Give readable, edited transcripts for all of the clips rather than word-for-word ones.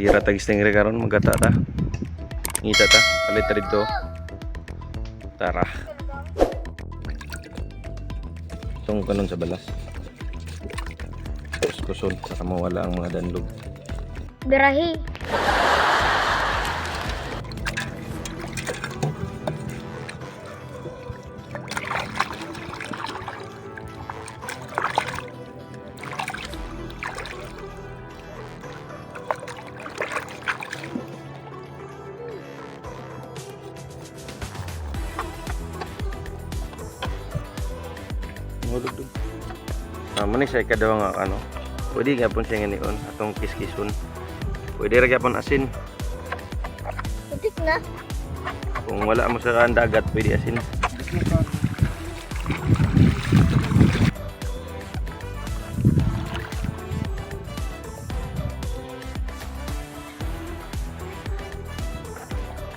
Hira tag stingray karon magata ta. Ngita ta, palit ta dito. Tara. Tung kanon sa balas. Kuskuson sa mawala ang mga danlog. Birahi. Mahulog. Mani siya kadawa nga ano. Pwede nga pun siya ngayon atong kiskison. Pwede ra gyapon asin. Putik na. Kung wala mo sa dagat, pwede asin.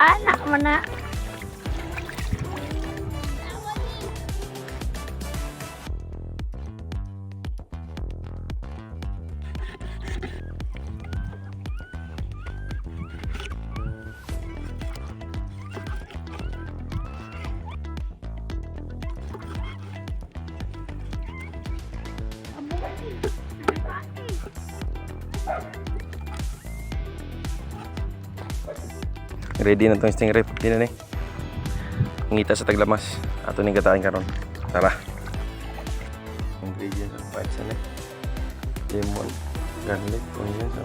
Anak mo na. Ready na tong stingray. Pwede na ni. Ngita sa taglamas. Ato ning gataan karon. Tara. Ingredients of bites na. Lemon, garlic, onions,